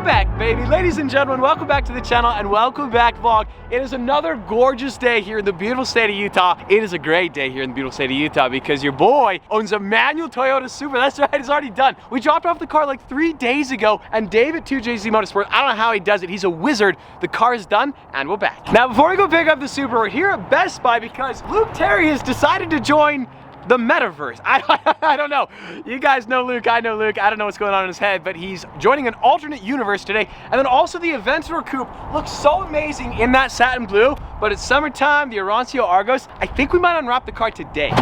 Welcome back, baby. Ladies and gentlemen, welcome back to the channel and welcome back, vlog. It is another gorgeous day here in the beautiful state of Utah. It is a great day here in the beautiful state of Utah because your boy owns a manual Toyota Supra. That's right, it's already done. We dropped off the car like 3 days ago, and Dave at 2JZ Motorsport, I don't know how he does it. He's a wizard. The car is done, and we're back. Now, before we go pick up the Supra, we're here at Best Buy because Luke Terry has decided to join the metaverse. I don't know. You guys know Luke, I know Luke. I don't know what's going on in his head, but he's joining an alternate universe today. And then also the Aventador Coupe looks so amazing in that satin blue, but it's summertime, the Arancio Argos. I think we might unwrap the car today.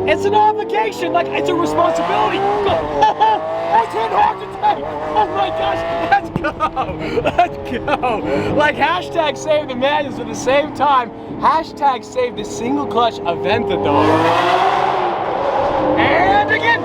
It's an obligation, like it's a responsibility. It's an heart attack. Oh my gosh, let's go. Let's go. Like hashtag save the manuals at the same time. Hashtag save the single clutch Aventador. And again.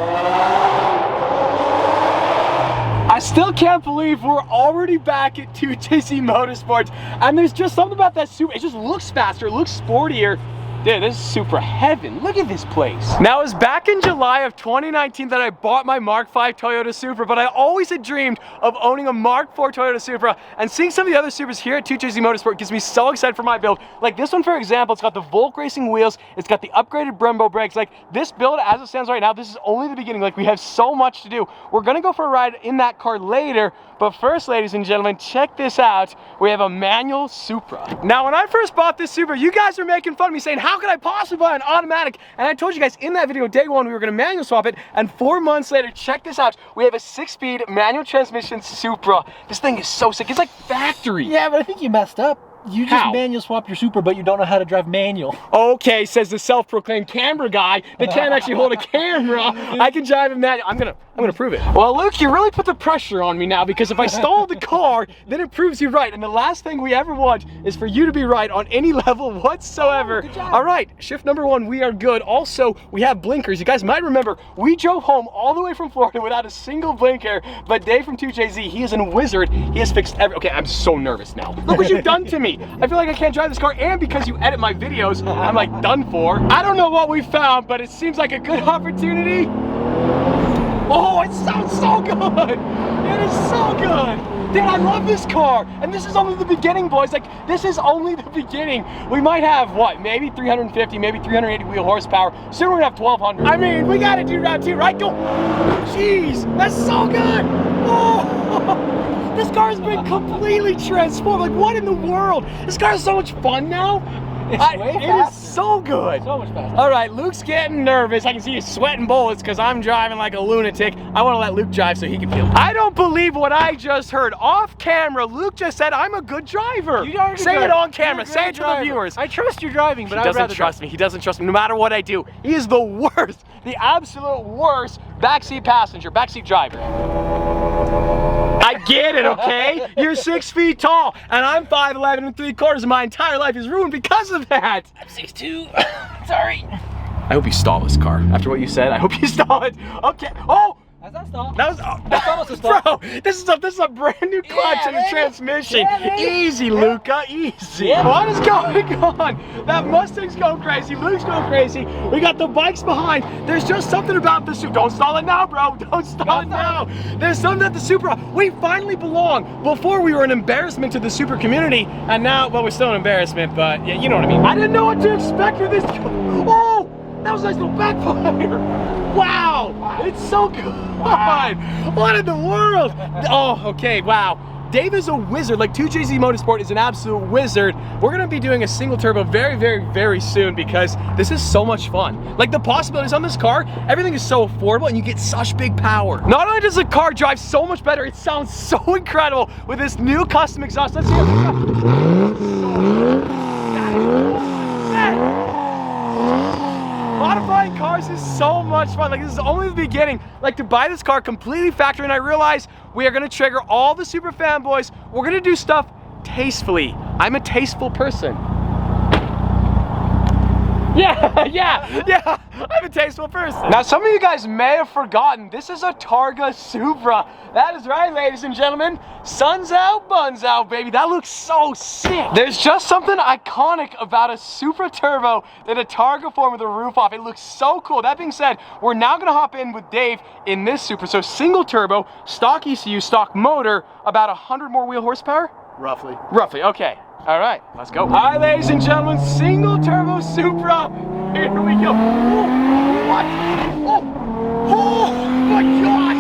I still can't believe we're already back at 2JZ Motorsports. And there's just something about that Supra. It just looks faster, it looks sportier. Dude, this is Supra heaven. Look at this place. Now, it was back in July of 2019 that I bought my Mark V Toyota Supra, but I always had dreamed of owning a Mark IV Toyota Supra, and seeing some of the other Supras here at 2JZ Motorsport gets me so excited for my build. Like this one, for example, it's got the Volk Racing wheels, it's got the upgraded Brembo brakes. Like this build, as it stands right now, this is only the beginning. Like we have so much to do. We're gonna go for a ride in that car later, but first, ladies and gentlemen, check this out. We have a manual Supra. Now, when I first bought this Supra, you guys were making fun of me saying, how could I possibly buy an automatic? And I told you guys in that video, day one, we were gonna manual swap it, and 4 months later, check this out. We have a 6-speed manual transmission Supra. This thing is so sick, it's like factory. Yeah, but I think you messed up. You just manual swap your Supra, but you don't know how to drive manual. Okay, says the self-proclaimed camera guy that can't actually hold a camera. I can drive a manual. I'm gonna prove it. Well, Luke, you really put the pressure on me now because if I stall the car, then it proves you right. And the last thing we ever want is for you to be right on any level whatsoever. Good job. All right, shift number 1, we are good. Also, we have blinkers. You guys might remember, we drove home all the way from Florida without a single blinker, but Dave from 2JZ, he is a wizard. He has fixed okay, I'm so nervous now. Look what you've done to me. I feel like I can't drive this car, and because you edit my videos, I'm like done for. I don't know what we found, but it seems like a good opportunity. Oh, it sounds so good. It is so good. Dude, I love this car. And this is only the beginning, boys. Like, this is only the beginning. We might have, what, maybe 350, maybe 380 wheel horsepower. Soon we're gonna have 1200. I mean, we gotta do round 2, right? Go. Jeez, that's so good. Oh. This car has been completely transformed. Like, what in the world? This car is so much fun now. It is so good. So much faster. All right, Luke's getting nervous. I can see you sweating bullets because I'm driving like a lunatic. I want to let Luke drive so he can feel. I don't believe what I just heard. Off camera, Luke just said I'm a good driver. You are a good Say driver. it on camera. Say it to the viewers. I trust your driving, but He doesn't trust me. He doesn't trust me no matter what I do. He is the worst, the absolute worst backseat passenger, backseat driver. I get it, okay? You're 6 feet tall, and I'm 5'11" ¾ and my entire life is ruined because of that. I'm 6'2". Sorry. I hope you stall this car. After what you said, I hope you stall it. Okay. Oh! That's not stall. That was, That's almost a stall. Bro, this is a brand new clutch and a transmission. Yeah, easy, Luca, easy. Yeah. What is going on? That Mustang's going crazy. Luke's going crazy. We got the bikes behind. There's just something about the Supra. Don't stall it now, bro. Don't stall it now. There's something at the Supra. We finally belong. Before we were an embarrassment to the Supra community, and now, well, we're still an embarrassment, but yeah, you know what I mean. I didn't know what to expect for this. Oh! That was a nice little backfire. Wow, it's so good. Wow. What in the world? Oh, okay, wow. Dave is a wizard. Like 2JZ Motorsport is an absolute wizard. We're gonna be doing a single turbo very, very, very soon because this is so much fun. Like the possibilities on this car, everything is so affordable and you get such big power. Not only does the car drive so much better, it sounds so incredible with this new custom exhaust. Let's see Modifying cars is so much fun. Like, this is only the beginning. Like, to buy this car completely factory, and I realize we are gonna trigger all the Supra fanboys. We're gonna do stuff tastefully. I'm a tasteful person. Yeah, I'm a tasteful person. Now, some of you guys may have forgotten, this is a Targa Supra. That is right, ladies and gentlemen. Sun's out, buns out, baby. That looks so sick. There's just something iconic about a Supra Turbo that a Targa form with a roof off. It looks so cool. That being said, we're now gonna hop in with Dave in this Supra. So single turbo, stock ECU, stock motor, about 100 more wheel horsepower? Roughly. Roughly, okay. All right, let's go. All right, ladies and gentlemen, single turbo Supra. Here we go. Oh, what? Oh my gosh.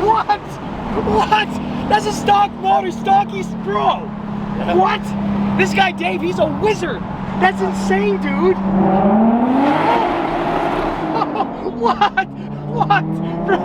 What? That's a stock motor, stock East Pro. What? This guy, Dave, he's a wizard. That's insane, dude. What? Bro.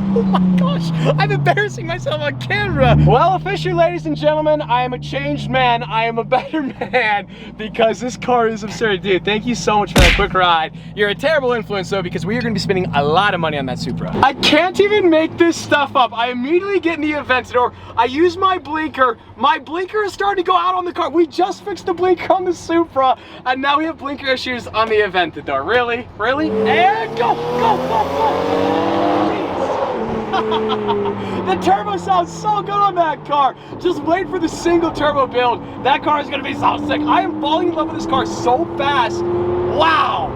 Oh my gosh, I'm embarrassing myself on camera. Well, officially, ladies and gentlemen, I am a changed man. I am a better man because this car is absurd. Dude, thank you so much for that quick ride. You're a terrible influence though, because we are gonna be spending a lot of money on that Supra. I can't even make this stuff up. I immediately get in the Aventador. I use my blinker. My blinker is starting to go out on the car. We just fixed the blinker on the Supra, and now we have blinker issues on the Aventador. Really? And go. The turbo sounds so good on that car. Just wait for the single turbo build. That car is gonna be so sick. I am falling in love with this car so fast. Wow.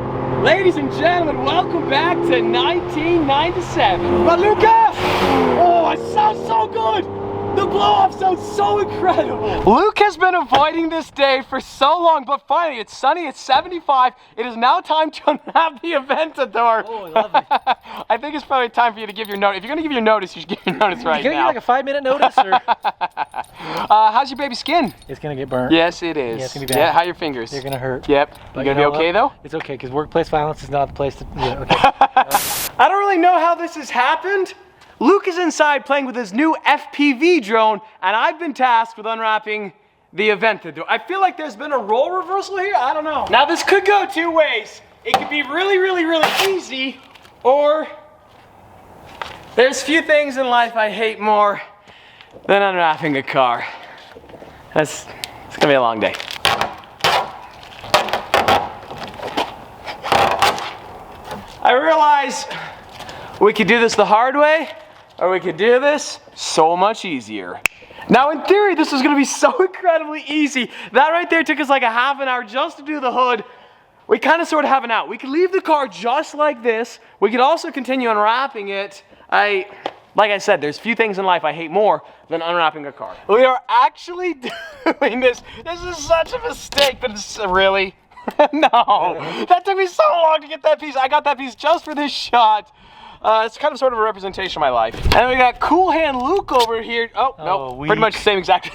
Ladies and gentlemen, welcome back to 1997. But Luca! Oh, it sounds so good. The blow-off sounds so incredible. Luke has been avoiding this day for so long, but finally, it's sunny, it's 75. It is now time to unwrap the Aventador. Oh, lovely. I think it's probably time for you to give your notice. If you're gonna give your notice, you should give your notice right now. Can you give like a 5-minute notice? Or? How's your baby skin? It's gonna get burnt. Yes, it is. Yeah, it's gonna be bad. Yeah, how are your fingers? They're gonna hurt. Yep. You gonna be okay though? It's okay, because workplace violence is not the place to, yeah, okay. I don't really know how this has happened. Luke is inside playing with his new FPV drone, and I've been tasked with unwrapping the Aventador. I feel like there's been a role reversal here. I don't know. Now this could go two ways. It could be really easy, or there's few things in life I hate more than unwrapping a car. It's gonna be a long day. I realize we could do this the hard way, or we could do this so much easier. Now in theory, this is gonna be so incredibly easy. That right there took us like a half an hour just to do the hood. We kind of sort of have an out. We could leave the car just like this. We could also continue unwrapping it. Like I said, there's few things in life I hate more than unwrapping a car. We are actually doing this. This is such a mistake, but it's really, no. That took me so long to get that piece. I got that piece just for this shot. It's kind of sort of a representation of my life. And we got Cool Hand Luke over here. Oh, no, pretty much the same exact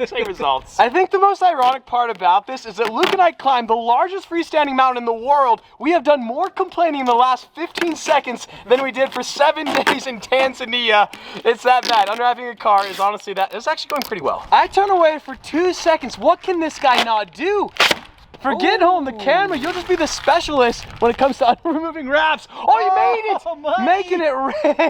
same results. I think the most ironic part about this is that Luke and I climbed the largest freestanding mountain in the world. We have done more complaining in the last 15 seconds than we did for 7 days in Tanzania. It's that bad. Unwrapping a car is honestly it's actually going pretty well. I turn away for 2 seconds. What can this guy not do? Forget holding the camera, you'll just be the specialist when it comes to removing wraps. Oh, you made it! Making it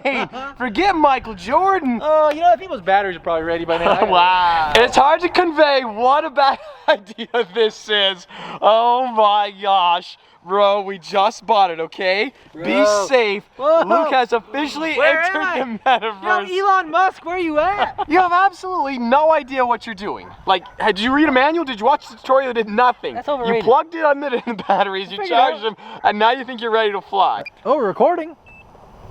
rain. Forget Michael Jordan. Oh, you know, I think those batteries are probably ready by now. Wow. It's hard to convey what a bad idea this is. Oh my gosh. Bro, we just bought it, okay? Bro. Be safe. Whoa. Luke has officially entered the metaverse. Yo, Elon Musk, where are you at? You have absolutely no idea what you're doing. Like, did you read a manual? Did you watch the tutorial? Did nothing. That's overrated. You plugged it in the batteries, you charged them, and now you think you're ready to fly. Oh, we're recording.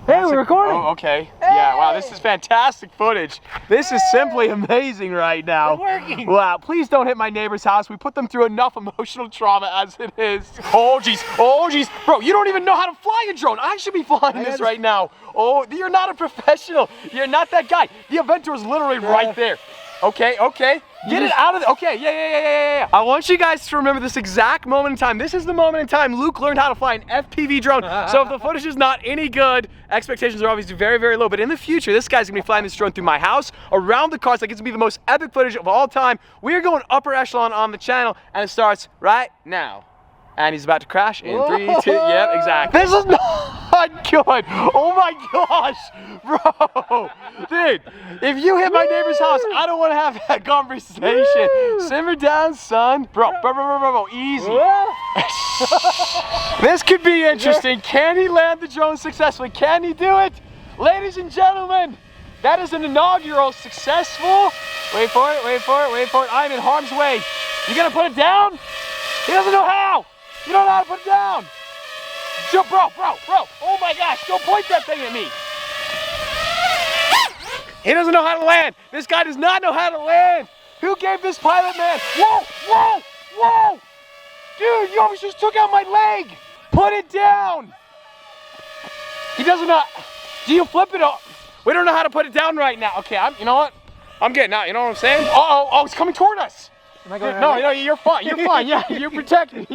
Hey, we're recording. Oh, okay. Hey. Yeah, wow, this is fantastic footage. This is simply amazing right now. It's working. Wow, please don't hit my neighbor's house. We put them through enough emotional trauma as it is. Oh, geez. Oh, geez. Bro, you don't even know how to fly a drone. I should be flying this right now. Oh, you're not a professional. You're not that guy. The Aventador is literally right there. Okay, okay. Get it out of the, okay, yeah. I want you guys to remember this exact moment in time. This is the moment in time Luke learned how to fly an FPV drone. So if the footage is not any good, expectations are obviously very low. But in the future, this guy's gonna be flying this drone through my house, around the car. It's like it's gonna be the most epic footage of all time. We are going upper echelon on the channel, and it starts right now. And he's about to crash in 3, 2, yep, exactly. This is not not good. Oh my gosh, bro. Dude, if you hit my neighbor's house, I don't want to have that conversation. Simmer down, son. Bro, easy. This could be interesting. Can he land the drone successfully? Can he do it? Ladies and gentlemen, that is an inaugural successful. Wait for it, wait for it, wait for it. I'm in harm's way. You gonna put it down? He doesn't know how. You don't know how to put it down. Bro. Oh my gosh, don't point that thing at me. He doesn't know how to land. This guy does not know how to land. Who gave this pilot man? Whoa. Dude, you almost just took out my leg. Put it down. He doesn't know. Do you flip it up? We don't know how to put it down right now. Okay, you know what? I'm getting out, you know what I'm saying? Oh, it's coming toward us. Am I going Dude, no, you're fine, yeah, you protect me,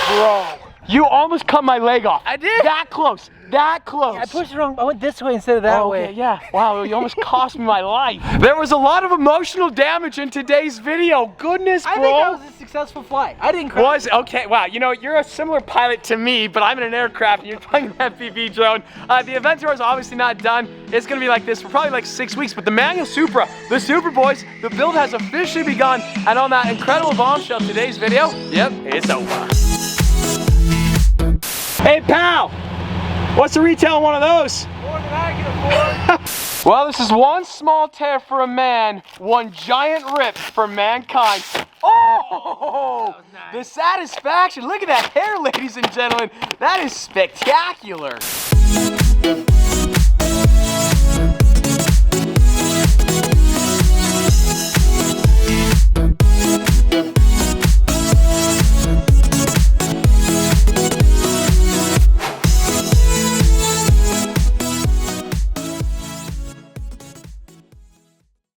Bro, you almost cut my leg off. I did. That close. Yeah, I pushed it wrong. I went this way instead of that way. Okay, yeah. Wow, you almost cost me my life. There was a lot of emotional damage in today's video. Goodness, bro. I think that was a successful flight. I didn't crash. Okay, wow. You know, you're a similar pilot to me, but I'm in an aircraft and you're flying an FPV drone. The event tour is obviously not done. It's gonna be like this for probably like 6 weeks, but the manual Supra, the Super Boys, the build has officially begun. And on that incredible bombshell, today's video, yep, it's over. Hey, pal. What's the retail on one of those? More than I can afford. Well, this is one small tear for a man, one giant rip for mankind. Oh, that was nice. The satisfaction. Look at that hair, ladies and gentlemen. That is spectacular.